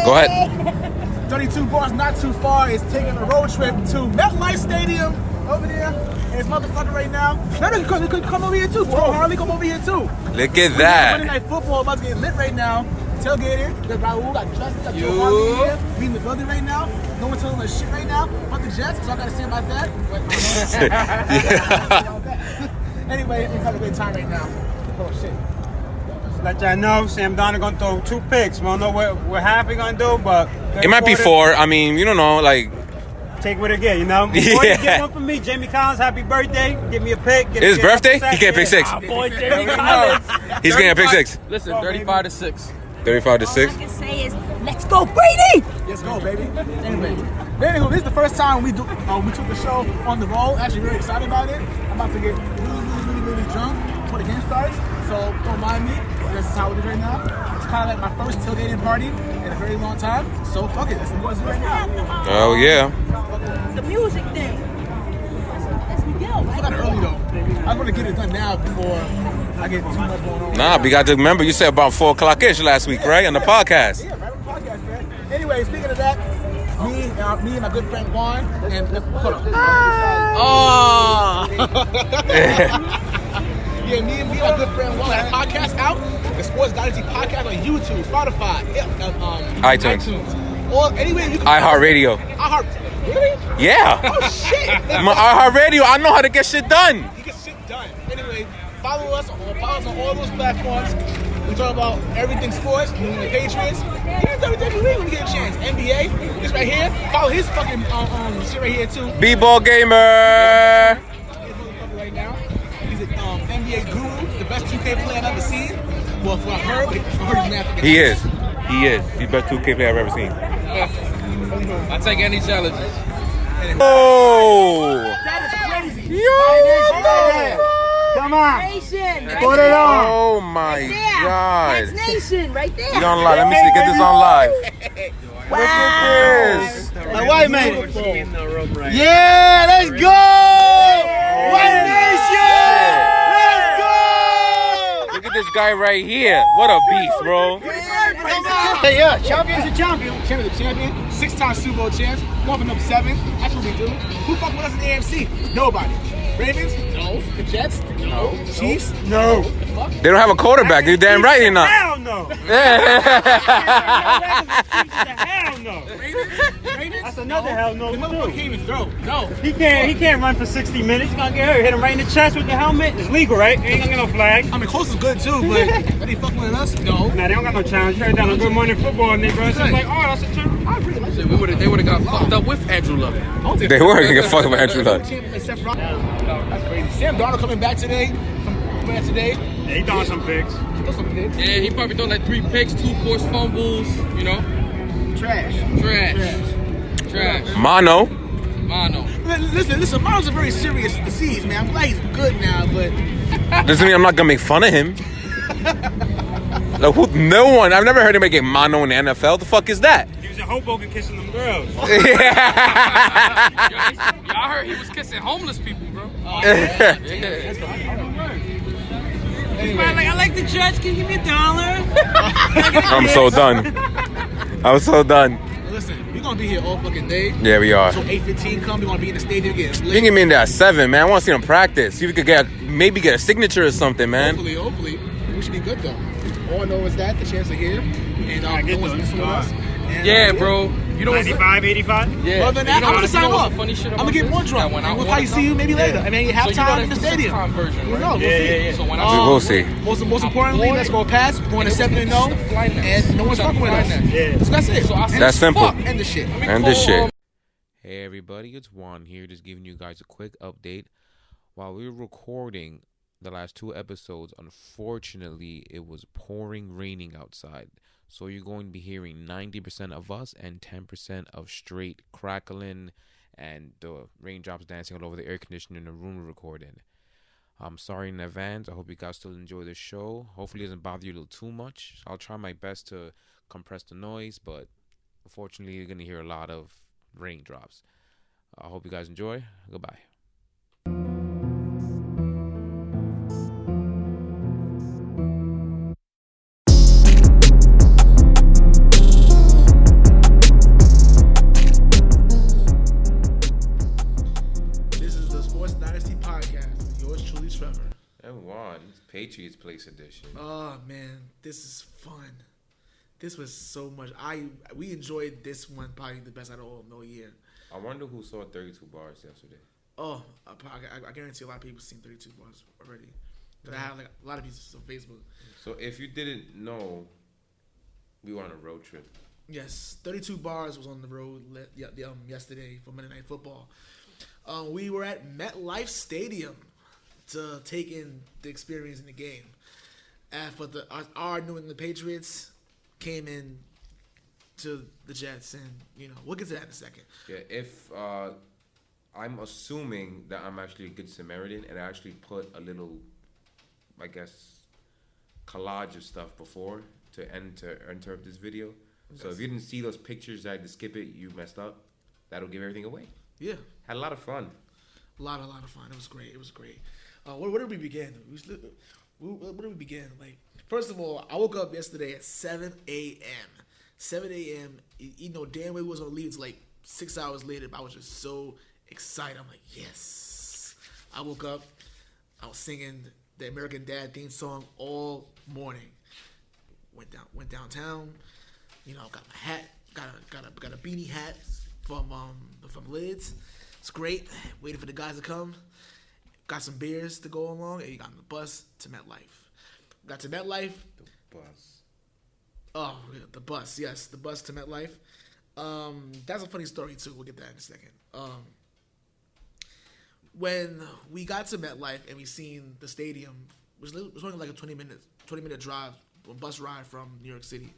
Go ahead. 32 bars not too far is taking a road trip to Metlife Stadium over there. And it's motherfucker right now. No, you could come over here too. Bro, Harley, come over here too. Look at that. Monday Night Football about to get lit right now. Tailgating. Got Raul, got Justin, got Joe Harley here. We in the building right now. No one telling us shit right now. Fuck the Jets. That's all I gotta say about that. Anyway, we're having a great time right now. Oh shit. Let y'all know, Sam Donald gonna throw 2 picks. We don't know what half he gonna do, but it might be 4. I mean, you don't know, like. Take what it get, you know? Before you get one from me, Jamie Collins, happy birthday. Give me a pick. It's his birthday? He can't pick 6. Boy, Jamie Collins. He's getting a pick 6. Listen, 35-6. 35-6. All I can say is, let's go, Brady! Let's go, baby. Anyway, this is the first time we took the show on the road. Actually, very excited about it. I'm about to get really drunk before the game starts. So don't mind me. This is how it is right now. It's kind of like my first tailgating party in a very long time. So fuck it. That's what it's right now. Oh yeah. The music thing. Let's go. It's kind of early though. I'm gonna get it done now before I get too much going on. Nah, we got to remember you said about 4 o'clock-ish last week, right? On the podcast. Yeah, right on the podcast, man. Anyway, speaking of that, me and my good friend Juan and hold on. Yeah, me and my good friend Juan have a podcast out. The Sports Dynasty podcast on YouTube, Spotify, iTunes. Or anyway, you can iHeartRadio. Really? Yeah. Oh shit. My iHeartRadio. I know how to get shit done. You get shit done. Anyway, follow us on all those platforms. We talk about everything sports, including the Patriots. Even WWE when you get a chance. NBA, this right here. Follow his fucking shit right here too. B-ball gamer. He's motherfucker right now. He's an NBA guru, the best 2K player I've ever seen. Well, for I heard he's nasty. He is. The best 2K player I've ever seen. I take any challenges. Oh! That is crazy. Yo, what the fuck? Come on. Nation, right Put it there. on. Oh my Right there. God. That's Nation, right there. We on live. Let me see. Get this on live. Wow. Look at this. My wife made it. Yeah, let's go. White Nation. Let's go. Look at this guy right here. What a beast, bro. Hey, yeah, champion's a champion. Champion's a champion. 6-time Super Bowl champs. Going for number 7. That's what we do. Who fuck with us in the AFC? Nobody. Ravens? No. The Jets? No. The Chiefs? No. The fuck? They don't have a quarterback. You're damn right they're not. Hell no. Hell no. Ravens? That's another hell no The motherfucker too. can't even throw. No. He can't run for 60 minutes. He's gonna get hurt. Hit him right in the chest with the helmet. It's legal, right? Ain't gonna get no flag. I mean, close is good too, but are they fucking with us? No. Nah, they don't got no challenge. Heard that on Good Morning Football, and they bro, it's just like, oh, that's a challenge. I really like Shit, they would have got fucked up with Andrew Luck. They were going to get fucked with Andrew Luck. That's crazy. Sam Darnold coming back today. Yeah, He throwing some picks. Yeah, he probably throw like 3 picks, 2 forced fumbles, you know? Trash. Mono. Listen, Miles is a very serious disease, man. I'm glad he's good now, but Doesn't mean I'm not going to make fun of him. Like, no one. I've never heard anybody get mono in the NFL. The fuck is that? He was in Hoboken kissing them girls. Y'all heard he was kissing homeless people, bro. I like the judge. Can you give me $1? I'm so done. listen, we're gonna be here all fucking day. Yeah, we are. So 8:15 come, we're gonna be in the stadium getting You lit. can get me in there at 7, man. I want to see them practice. See if we could maybe get a signature or something, man. Hopefully, we should be good though. All I know is that the chance are here, and no one's messing with us. And, Yeah, bro. You know what's 95, 85? Yeah. Other than that, I'm gonna sign off. Funny shit I'm gonna get more drunk. And we'll probably see you maybe later. I mean, you have time in the stadium. Version, We'll right? know. We'll see. So when We'll see. Most importantly, let's go past. We're going to 7-0, and no one's fucking with us. Yeah. So that's it. That's simple. End the shit. And this shit. Hey everybody, it's Juan here, just giving you guys a quick update. While we were recording the last 2 episodes, unfortunately, it was raining outside. So you're going to be hearing 90% of us and 10% of straight crackling and the raindrops dancing all over the air conditioner in the room we're recording. I'm sorry in advance. I hope you guys still enjoy the show. Hopefully it doesn't bother you a little too much. I'll try my best to compress the noise, but unfortunately you're going to hear a lot of raindrops. I hope you guys enjoy. Goodbye. Patriots Place edition. Oh man, this is fun. This was so much. We enjoyed this one probably the best out of all year. I wonder who saw 32 bars yesterday. Oh, I guarantee a lot of people seen 32 bars already. But I have like a lot of people on Facebook. So if you didn't know, we were on a road trip. Yes, 32 bars was on the road yesterday for Monday Night Football. We were at Metlife Stadium to take in the experience in the game. And for our New England Patriots came in to the Jets, and we'll get to that in a second. Yeah, if I'm assuming that I'm actually a good Samaritan, and I actually put a little, I guess, collage of stuff before to enter this video. So if you didn't see those pictures, I had to skip it. You messed up. That'll give everything away. Yeah, had a lot of fun. A lot of fun. It was great. It was great. Where did we begin? Where did we begin? Like, first of all, I woke up yesterday at 7 a.m. 7 a.m. Damn well we was gonna leave. It's like 6 hours later, but I was just so excited. I'm like, yes. I woke up. I was singing the American Dad theme song all morning. Went downtown. Got my hat. Got a beanie hat from Lids. It's great. Waiting for the guys to come. Got some beers to go along, and you got on the bus to Metlife. Got to Metlife. The bus. Oh, yeah, the bus. Yes, the bus to Metlife. That's a funny story too. We'll get that in a second. When we got to Metlife and we seen the stadium, it was only like a 20 minute drive, a bus ride from New York City.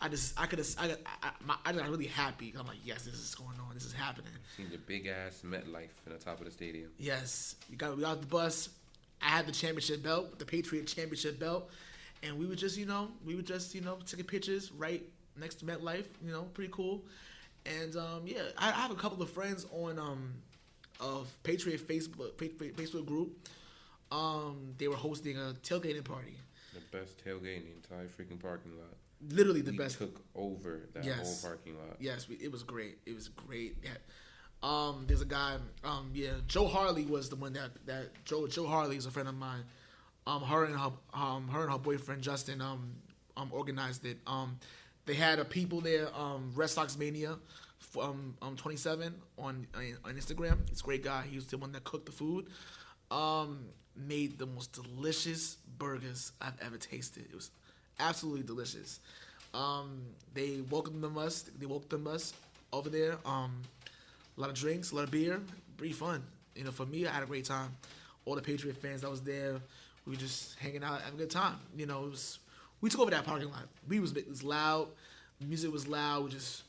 I got really happy. I'm like, yes, this is going on. This is happening. Seen the big ass Metlife in the top of the stadium. Yes, we got the bus. I had the championship belt, the Patriot championship belt, and we were just taking pictures right next to Metlife. Pretty cool. And I have a couple of friends on of Patriot Facebook group. They were hosting a tailgating party. The best tailgate in the entire freaking parking lot. Literally the best. Took over that whole parking lot. Yes, it was great. It was great. Yeah. There's a guy. Joe Harley was the one that Joe Harley is a friend of mine. Her and her boyfriend Justin organized it. They had a people there. Red Sox Mania, 27 on Instagram. He's a great guy. He was the one that cooked the food. Made the most delicious burgers I've ever tasted. It was absolutely delicious. They welcomed us. Over there. A lot of drinks, a lot of beer. Pretty fun. For me, I had a great time. All the Patriot fans that was there, we were just hanging out, having a good time. We took over that parking lot. It was loud. The music was loud. We were just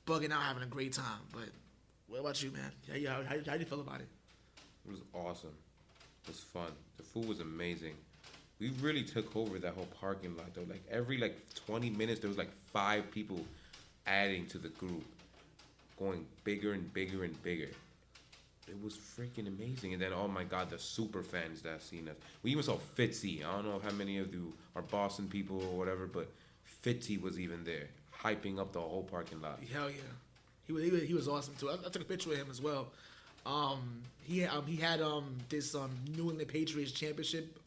bugging out, having a great time. But what about you, man? How do you feel about it? It was awesome. It was fun. The food was amazing. We really took over that whole parking lot, though. Like, every 20 minutes, there was 5 people adding to the group, going bigger and bigger and bigger. It was freaking amazing. And then, oh my God, the super fans that seen us. We even saw Fitzy. I don't know how many of you are Boston people or whatever, but Fitzy was even there, hyping up the whole parking lot. Hell yeah. He was awesome, too. I took a picture with him as well. He had this New England Patriots championship,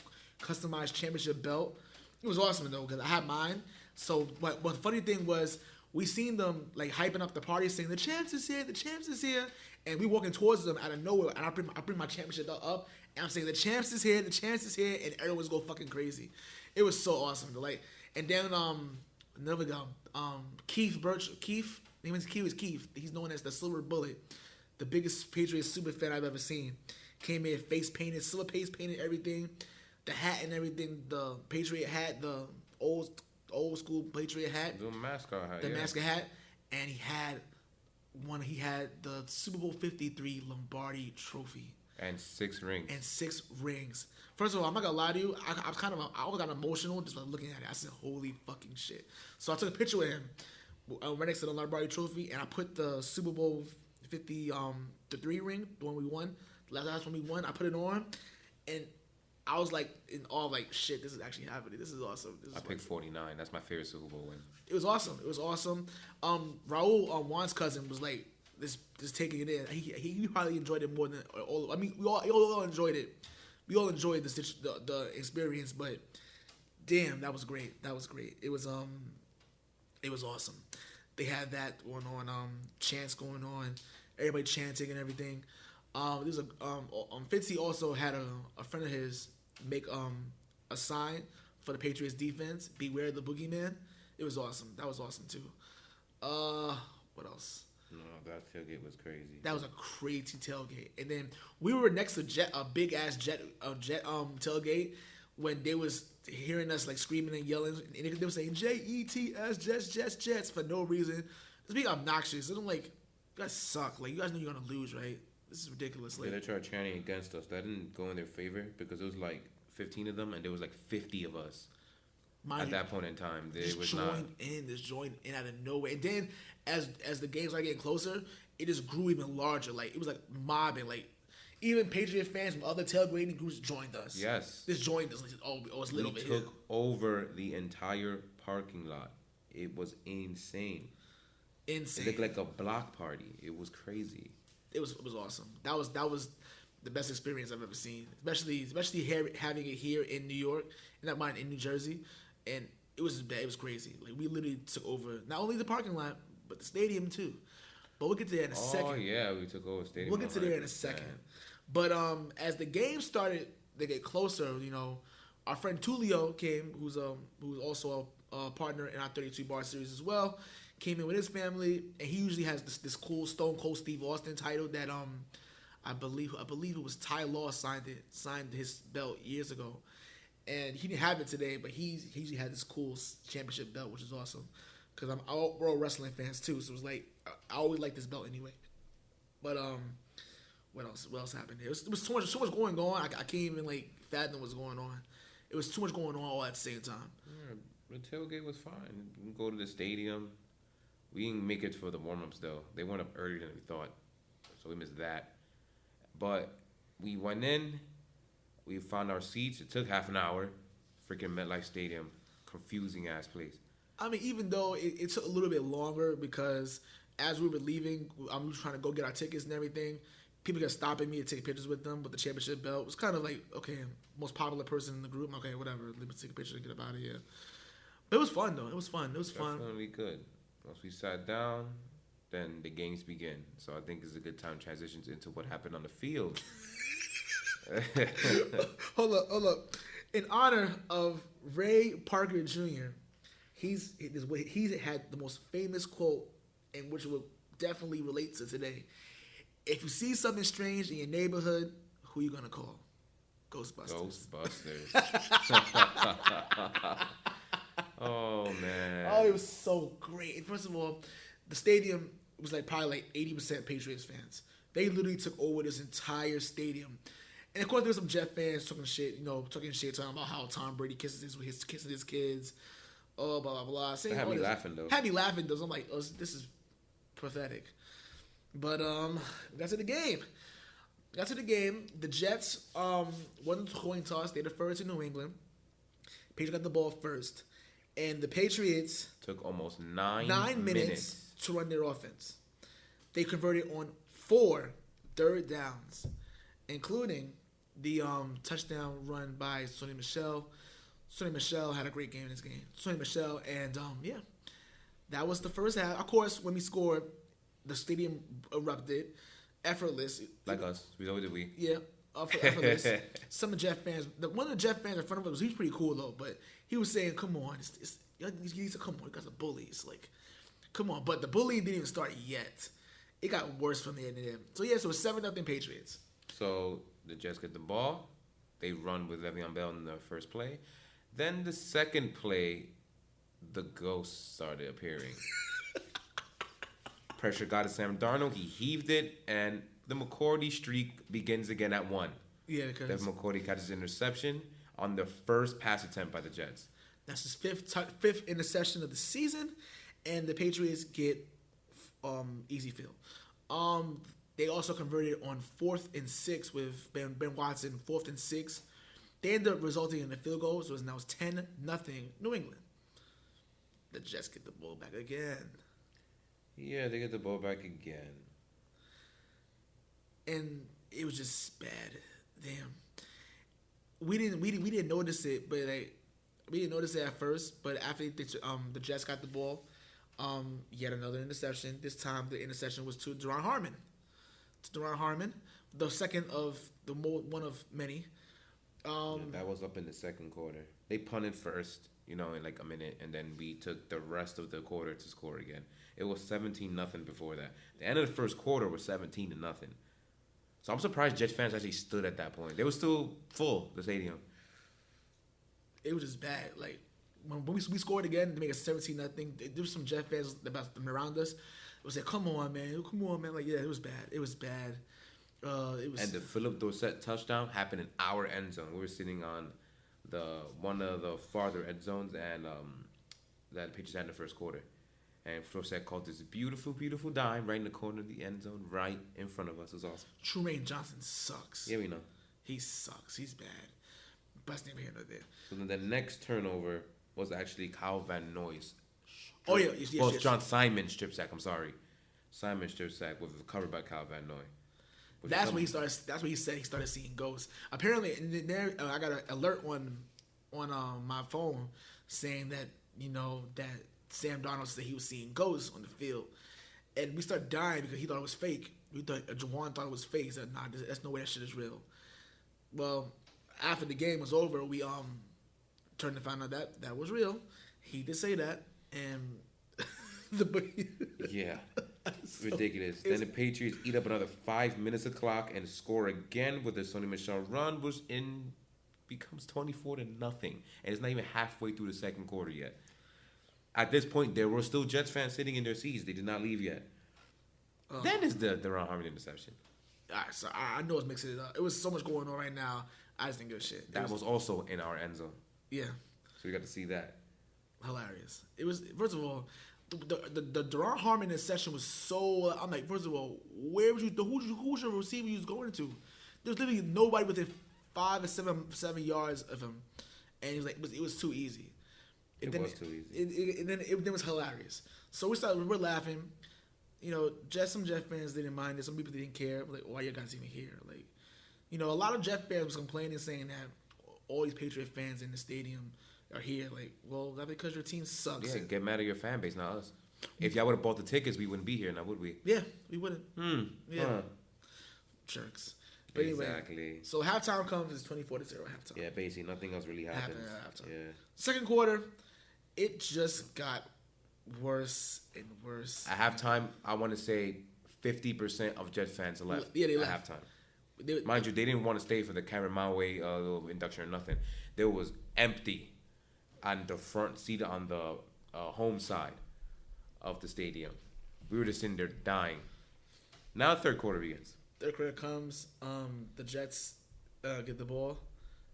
customized championship belt. It was awesome though, because I had mine. So what the funny thing was, we seen them hyping up the party, saying the champs is here, and we walking towards them out of nowhere, and I bring my championship belt up, and I'm saying the champs is here, and everyone's go fucking crazy. It was so awesome. And then another guy, Keith. His name is Keith. He's known as the Silver Bullet, the biggest Patriots super fan I've ever seen. Came in silver face painted everything. The hat and everything, the Patriot hat, the old school Patriot hat. The mascot hat. The mascot hat. And he had the Super Bowl 53 Lombardi trophy. And 6 rings. First of all, I'm not gonna lie to you, I got emotional just by looking at it. I said, holy fucking shit. So I took a picture with him right next to the Lombardi trophy, and I put the Super Bowl 53 ring, the one we won, the last one we won, I put it on, and I was in awe, shit, this is actually happening. This is awesome. I picked 49. That's my favorite Super Bowl win. It was awesome. Raul, Juan's cousin, was just taking it in. He probably enjoyed it more than all. I mean, we all enjoyed it, we all enjoyed the experience, but damn, that was great. That was great. It was awesome. They had that going on, chants going on, everybody chanting and everything. There's Fitzy also had a friend of his make a sign for the Patriots defense, beware the boogeyman. It was awesome. That was awesome too. What else? No, that tailgate was crazy. That was a crazy tailgate. And then we were next to a big ass jet tailgate when they was hearing us like screaming and yelling, and they were saying JETS Jets for no reason. It's being obnoxious. And I'm like, you guys suck. Like, you guys know you're gonna lose, right? This is ridiculous. Like, they tried chanting against us. That didn't go in their favor because it was like 15 of them, and there was like 50 of us. At that point in time, they was joined in out of nowhere. And then as the games started getting closer, it just grew even larger. Like, it was like mobbing. Like, even Patriot fans from other tailgating groups joined us. Yes, just joined us. Like, it's a little bit. We took over the entire parking lot. It was insane. It looked like a block party. It was crazy. It was awesome. That was the best experience I've ever seen. Especially having it here in New York, and not mine in New Jersey. And it was crazy. Like, we literally took over not only the parking lot, but the stadium too. But we'll get to that in a second. Oh yeah, we took over the stadium. We'll get to there in a second. But as the game started to get closer, our friend Tulio came, who's also a partner in our 32 bar series as well. Came in with his family, and he usually has this cool Stone Cold Steve Austin title that I believe it was Ty Law signed his belt years ago. And he didn't have it today, but he usually had this cool championship belt, which is awesome. Because we're all wrestling fans too, so it was like I always like this belt anyway. But what else happened here? It was so much going on. I can't even like fathom what's going on. It was too much going on all at the same time. Yeah, the tailgate was fine. We can go to the stadium. We didn't make it for the warm ups though. They went up earlier than we thought, so we missed that. But we went in. We found our seats. It took half an hour. Freaking Metlife Stadium. Confusing ass place. I mean, even though it took a little bit longer because as we were leaving, I'm trying to go get our tickets and everything. People kept stopping me to take pictures with them with the championship belt. It was kind of like, okay, most popular person in the group. Okay, whatever. Let me take a picture and get up out of here. But it was fun, though. It was fun. Definitely good. Once we sat down, then the games begin. So I think it's a good time transitions into what happened on the field. Hold up. In honor of Ray Parker Jr., he's had the most famous quote, and which will definitely relate to today. If you see something strange in your neighborhood, who you gonna call? Ghostbusters. Oh man. Oh, it was so great. First of all, the stadium was probably like 80% Patriots fans. They literally took over this entire stadium. And of course, there were some Jet fans talking shit, talking about how Tom Brady kissing his kids. Oh, blah, blah, blah. Had me laughing, though. Had me laughing, though. So I'm like, oh, this is pathetic. But we got to the game. The Jets won the coin toss. They deferred to New England. Patriots got the ball first. And the Patriots took almost 9 minutes to run their offense. They converted on 4 third downs, including the touchdown run by Sonny Michel. Sonny Michel had a great game in this game. Sonny Michel, and that was the first half. Of course, when we scored, the stadium erupted, effortless. Like us, we. Yeah, effortless. Some of the Jet fans, one of the Jet fans in front of us, he was pretty cool though, but he was saying, "Come on, come on, you guys are bullies." Like, come on, but the bullying didn't even start yet. It got worse from there and there. So yeah, so it was 7-0 Patriots. So the Jets get the ball. They run with Le'Veon Bell in the first play. Then the second play, the ghosts started appearing. Pressure got to Sam Darnold. He heaved it, and the McCourty streak begins again at 1. Yeah, because Devin McCourty catches interception on the first pass attempt by the Jets. That's his fifth interception of the season, and the Patriots get easy field. They also converted on 4th and 6 with Ben Watson, 4th and 6. They ended up resulting in a field goal, so now it's 10-0 New England. The Jets get the ball back again. Yeah, they get the ball back again. And it was just bad. Damn. we didn't notice it, but like we didn't notice it at first. But after the Jets got the ball, yet another interception. This time the interception was to Deron Harmon. The second of one of many. That was up in the second quarter. They punted first, in like a minute, and then we took the rest of the quarter to score again. It was 17-0 before that. The end of the first quarter was 17-0. So I'm surprised Jets fans actually stood at that point. They were still full, the stadium. It was just bad. Like when we scored again to make it 17-0. There was some Jet fans around us. It was like, come on, man. Like, yeah, it was bad. It was bad. And the Philip Dorsett touchdown happened in our end zone. We were sitting on one of the farther end zones, and that the Patriots had in the first quarter. And Dorsett caught this beautiful, beautiful dime right in the corner of the end zone, right in front of us. It was awesome. Trumaine Johnson sucks. Yeah, we know. He sucks. He's bad. Best name here nor there. So then the next turnover was actually Kyle Van Noy's. Oh, yeah. Yes. It's John Simon's strip sack. I'm sorry. Simon's strip sack was covered by Kyle Van Noy. That's when he started. That's when he said he started seeing ghosts. Apparently, and there I got an alert on my phone saying that that Sam Darnold said he was seeing ghosts on the field, and we started dying because he thought it was fake. Juan thought it was fake. He said, "Nah, that's no way that shit is real." Well, after the game was over, we turned to find out that was real. He did say that, and yeah. Ridiculous. Then the Patriots eat up another 5 minutes of clock and score again with the Sony Michel run, which becomes 24-0, and it's not even halfway through the second quarter yet. At this point, there were still Jets fans sitting in their seats; they did not leave yet. Then is the Ron Harmon interception. All right, so I know it's mixing it up. It was so much going on right now. I just didn't give a shit. That was also in our end zone. Yeah. So we got to see that. Hilarious. It was, first of all, the Deron Harmon interception was so. I'm like, first of all, who's your receiver you was going to? There's literally nobody within 5 or 7 yards of him, and he was like, it was too easy. It was too easy. And then it was hilarious. So we're laughing. Some Jet fans didn't mind it. Some people didn't care. Like, why you guys even here? Like, a lot of Jet fans was complaining, saying that all these Patriot fans in the stadium are here. Like, well, that's because your team sucks. Yeah, get mad at your fan base, not us. If y'all would have bought the tickets, we wouldn't be here now, would we? Yeah, we wouldn't. Yeah. Jerks. But anyway, exactly. So halftime comes, it's 24-0 halftime. Yeah, basically nothing else really happens. Yeah. Second quarter, it just got worse and worse. At halftime, I want to say 50% of Jet fans left. Yeah, they left. At halftime. Mind you, they didn't want to stay for the Cameron Manway little induction or nothing. There was empty on the front seat on the home side of the stadium. We were just sitting there dying. Now third quarter begins. Third quarter comes. The Jets get the ball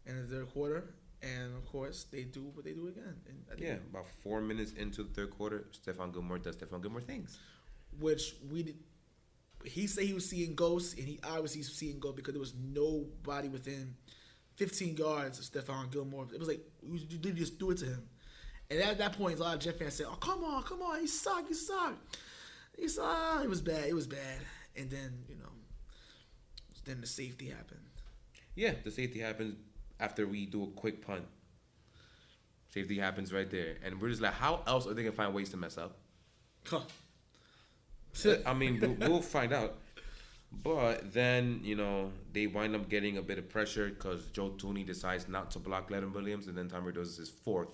in the third quarter. And, of course, they do what they do again. About 4 minutes into the third quarter, Stephon Gilmore does Stephon Gilmore things. Which he said he was seeing ghosts, and he obviously was seeing ghosts because there was nobody within 15 yards of Stephon Gilmore. It was like, you did just do it to him. And at that point, a lot of Jet fans said, oh, come on, you suck. It was bad. And then, then the safety happened. Yeah, the safety happens after we do a quick punt. Safety happens right there. And we're just like, how else are they going to find ways to mess up? Huh. I mean, we'll find out. But then, they wind up getting a bit of pressure because Joe Tooney decides not to block Leonard Williams, and then Tom does his fourth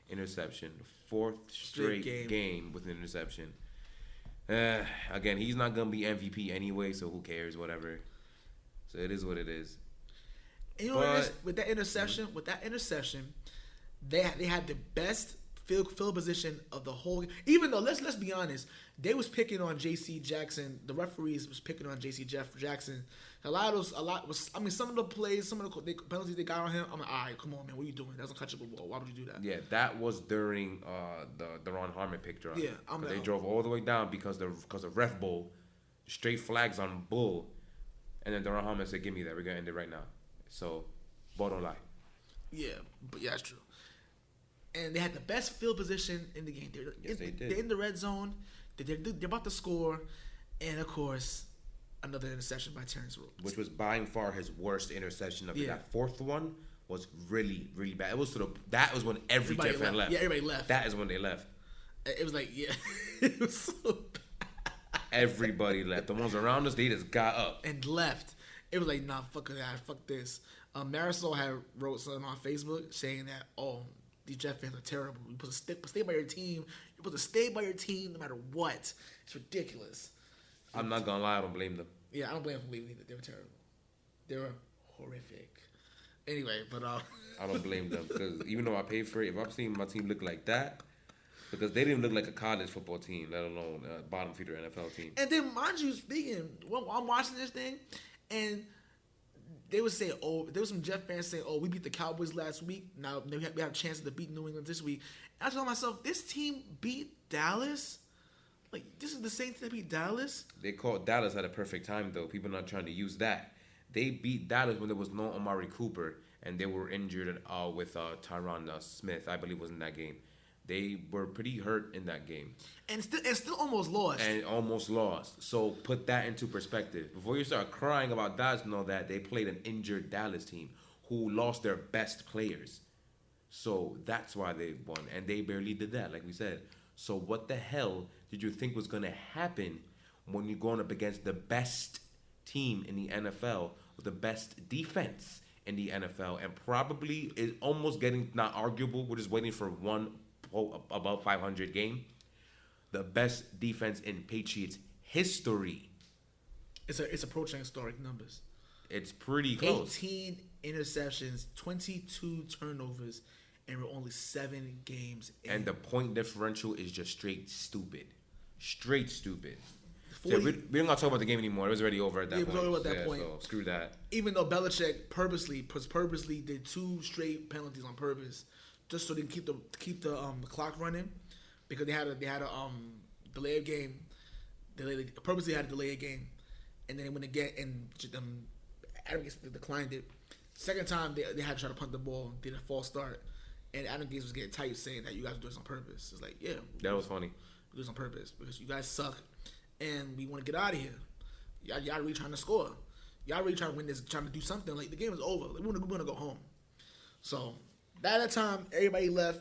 interception. Fourth straight game with an interception. Again, he's not going to be MVP anyway, so who cares, whatever. So it is what it is. And with that interception, they had the best field position of the whole game. Even though, let's be honest, they was picking on J.C. Jackson. The referees was picking on J.C. Jackson. Some of the plays, some of the penalties they got on him, I'm like, all right, come on, man, what are you doing? That's a catchable ball. Why would you do that? Yeah, that was during the Ron Harmon pick drop. Yeah, they drove all the way down because of ref bull, straight flags on bull, and then Ron Harmon said, "Give me that. We're gonna end it right now." So, ball don't lie. Yeah, but yeah, that's true. And they had the best field position in the game. They did. They're in the red zone. They're about to score, and of course, another interception by Terrence Rhodes, which was by far his worst interception of it. That fourth one was really, really bad. It was that was when everybody Jet fan left. Yeah, everybody left. That is when they left. It was like, yeah, it was so bad. Everybody left. The ones around us, they just got up and left. It was like, nah, fuck that, fuck this. Marisol had wrote something on Facebook saying that, oh, these Jet fans are terrible. You're supposed to stay by your team. You're supposed to stay by your team no matter what. It's ridiculous. I'm not gonna lie, I don't blame them. Yeah, I don't blame them for leaving either. They were terrible. They were horrific. Anyway, but I don't blame them because even though I paid for it, if I'm seeing my team look like that, because they didn't look like a college football team, let alone a bottom feeder NFL team. And then, mind you, speaking, when I'm watching this thing, and they would say, oh, there was some Jet fans saying, oh, we beat the Cowboys last week. Now we have a chance to beat New England this week. And I told myself, this team beat Dallas. Like, this is the same team that beat Dallas. They called Dallas at a perfect time, though. People are not trying to use that. They beat Dallas when there was no Amari Cooper, and they were injured with Tyron Smith, I believe, was in that game. They were pretty hurt in that game. And still almost lost. And almost lost. So put that into perspective. Before you start crying about Dallas, know that they played an injured Dallas team who lost their best players. So that's why they won. And they barely did that, like we said. So what the hell did you think was going to happen when you're going up against the best team in the NFL with the best defense in the NFL and probably is almost getting, not arguable, we're just waiting for one above 500 game, the best defense in Patriots history. It's approaching historic numbers. It's pretty close. 18 interceptions, 22 turnovers, and we're only 7 games in. And the point differential is just straight stupid. Straight stupid. So we don't got to talk about the game anymore. It was already over at that point. It was over at that point. So screw that. Even though Belichick purposely did 2 straight penalties on purpose, just so they can keep the clock running, because they had a delay of game. They purposely had a delay of game, and then when again and Adam Gates declined it. Second time they had to try to punt the ball, did a false start, and Adam Gates was getting tight saying that you guys are doing this on purpose. It's like, yeah, that was funny. We do this on purpose because you guys suck, and we want to get out of here. Y'all really trying to score. Y'all really trying to win this, trying to do something. Like, the game is over. Like, we want to go home. So by that time, everybody left.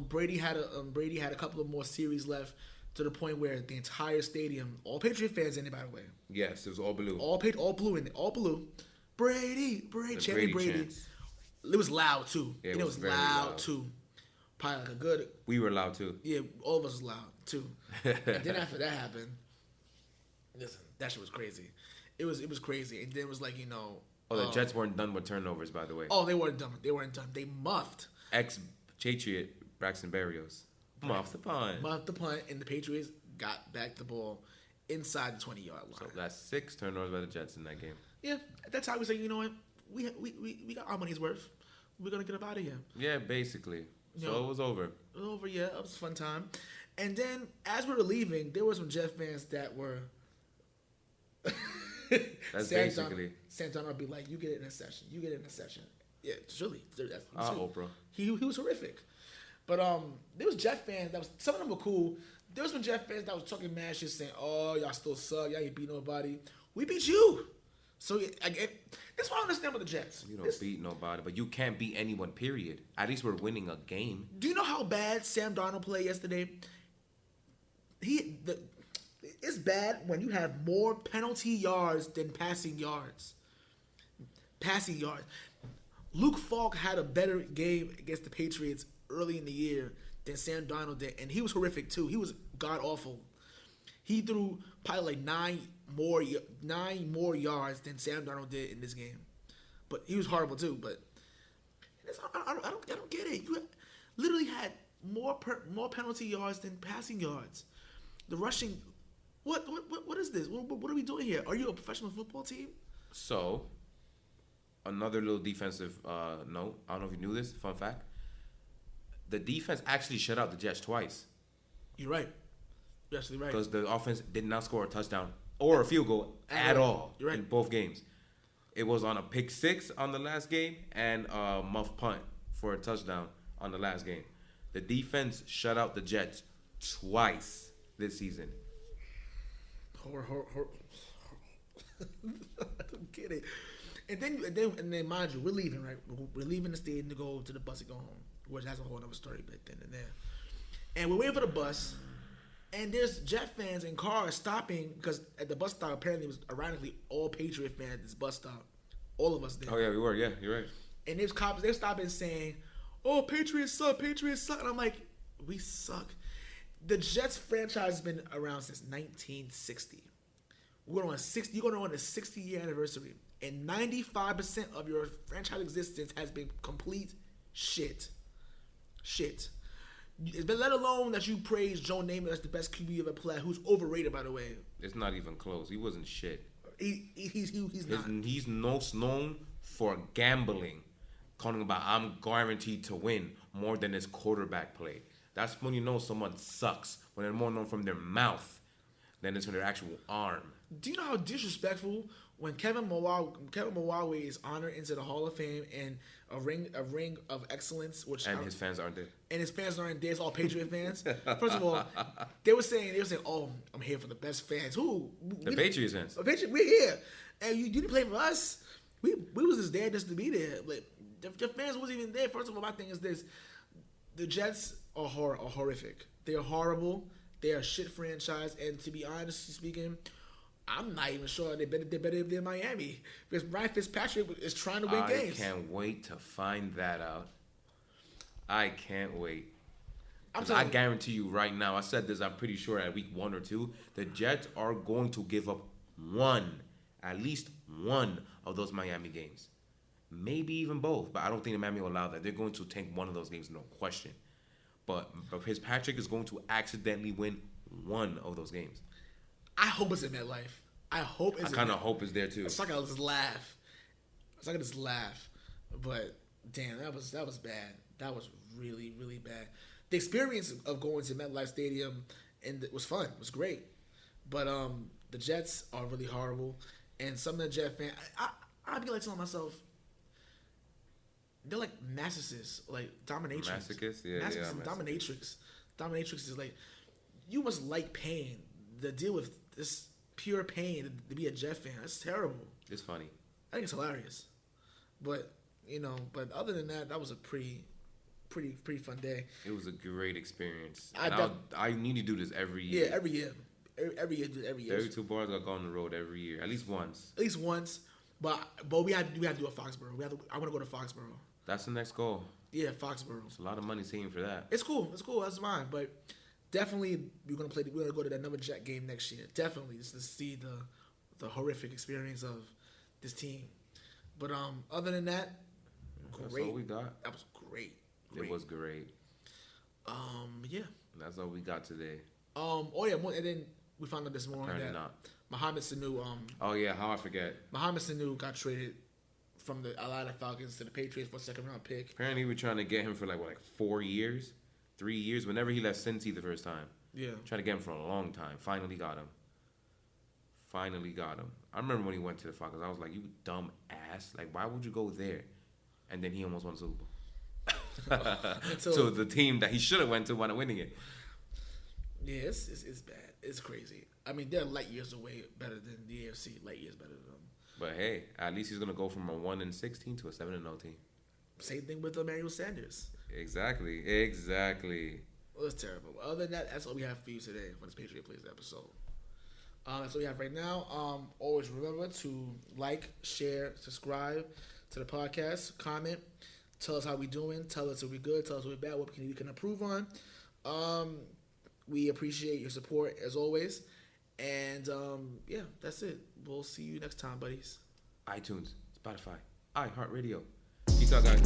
Brady had a couple of more series left, to the point where the entire stadium, all Patriot fans in it, by the way. Yes, it was all blue. All blue in it. All blue. Brady, chanting Brady. Chants. It was loud too. Yeah, and it was loud too. Probably like a good. We were loud too. Yeah, all of us was loud too. And then after that happened, listen, that shit was crazy. It was crazy. And then it was like, Oh, the Jets weren't done with turnovers, by the way. Oh, they weren't done. They muffed. Ex-Patriot Braxton Berrios. Muffed the punt. And the Patriots got back the ball inside the 20-yard line. So that's 6 turnovers by the Jets in that game. Yeah, at that time we said, you know what, we got our money's worth. We're gonna get up out of here. Yeah, basically. So it was over. It was over. Yeah, it was a fun time. And then as we were leaving, there were some Jet fans that were. That's basically. Santana would be like, "You get it in a session. You get it in a session." Yeah, it's really. Oprah. He was horrific. But there was Jet fans that was, some of them were cool. There was some Jet fans that was talking mad shit, saying, "Oh, y'all still suck. Y'all ain't beat nobody. We beat you." So that's why I understand with the Jets. You don't beat nobody, but you can't beat anyone. Period. At least we're winning a game. Do you know how bad Sam Darnold played yesterday? It's bad when you have more penalty yards than passing yards. Luke Falk had a better game against the Patriots early in the year than Sam Darnold did, and he was horrific too. He was god awful. He threw probably like 9 more yards than Sam Darnold did in this game, but he was horrible too. But I don't get it. You literally had more penalty yards than passing yards. The rushing, what is this? What are we doing here? Are you a professional football team? So, another little defensive note. I don't know if you knew this. Fun fact: the defense actually shut out the Jets twice. You're right. You're absolutely right. Because the offense did not score a touchdown or a field goal at all You're right. in both games. It was on a pick 6 on the last game and a muff punt for a touchdown on the last game. The defense shut out the Jets twice this season. I don't get it. And then, mind you, we're leaving, right? We're leaving the stadium to go to the bus to go home, which that's a whole other story. But then and there, and we're waiting for the bus, and there's Jet fans in cars stopping because at the bus stop apparently it was ironically all Patriot fans at this bus stop, all of us there. Oh yeah, we were. Yeah, you're right. And there's cops. They're stopping saying, "Oh, Patriots suck. Patriots suck." And I'm like, "We suck." The Jets franchise has been around since 1960. You're going on a 60-year anniversary, and 95% of your franchise existence has been complete shit. But let alone that you praise Joe Namath as the best QB you ever played, who's overrated, by the way. It's not even close. He wasn't shit. He's not. He's most known for gambling, calling about I'm guaranteed to win more than his quarterback play. That's when you know someone sucks, when they're more known from their mouth than it's from their actual arm. Do you know how disrespectful when Kevin Milwaukee is honored into the Hall of Fame and a ring of excellence, his fans aren't there. And his fans aren't there. It's all Patriot fans. First of all, they were saying, "Oh, I'm here for the best fans." Who? The Patriots fans. We're here, and you didn't play for us. We was just there just to be there. But the fans wasn't even there. First of all, my thing is this: the Jets are horrific. They are horrible. They are a shit franchise, and to be honest speaking, I'm not even sure they're better than Miami because Ryan Fitzpatrick is trying to win games. I can't wait to find that out. I can't wait. I guarantee you right now, I said this, I'm pretty sure at week 1 or 2, the Jets are going to give up at least one of those Miami games. Maybe even both, but I don't think the Miami will allow that. They're going to tank one of those games, no question. But Fitzpatrick is going to accidentally win one of those games. I hope it's in Metlife. I kind of hope it's there too. It's like I just laugh. But damn, that was bad. That was really, really bad. The experience of going to MetLife Stadium and it was fun. It was great. But the Jets are really horrible. And some of the Jet fans, I'd be like telling myself, they're like narcissists, like dominatrix. Masochists? Yeah. Dominatrix. Dominatrix is like, you must like pain. To deal with this pure pain to be a Jet fan, that's terrible. It's funny. I think it's hilarious. But, but other than that, that was a pretty fun day. It was a great experience. I need to do this every year. Yeah, every year. Every year. 32 bars, I go on the road every year. At least once. But we have to do a Foxborough. I want to go to Foxborough. That's the next goal. Yeah, Foxborough. It's a lot of money saving for that. It's cool. That's fine. But definitely, we're gonna go to another Jet game next year. Definitely, just to see the horrific experience of this team. But other than that, great. That's all we got. That was great. It was great. Yeah. That's all we got today. And then we found out this morning Apparently that not. Mohamed Sanu. Oh yeah, how I forget. Mohamed Sanu got traded from the Atlanta Falcons to the Patriots for a second-round pick. Apparently, we're trying to get him for like 4 years, 3 years. Whenever he left Cincy the first time. Yeah. Trying to get him for a long time. Finally got him. I remember when he went to the Falcons, I was like, you dumb ass. Like, why would you go there? And then he almost won the Super Bowl. So the team that he should have went to wound up winning it. Yeah, it's bad. It's crazy. I mean, they're light years away better than the AFC. Light years better than them. But hey, at least he's going to go from a 1-16 to a 7-0 team. Same thing with Emmanuel Sanders. Exactly. Well, it's terrible. Other than that, that's all we have for you today for this Patriots Place episode. That's all we have right now. Always remember to like, share, subscribe to the podcast, comment, tell us how we doing, tell us if we're good, tell us if we're bad, what we can improve on. We appreciate your support as always. And yeah, that's it. We'll see you next time, buddies. iTunes, Spotify, iHeartRadio. Peace out, guys.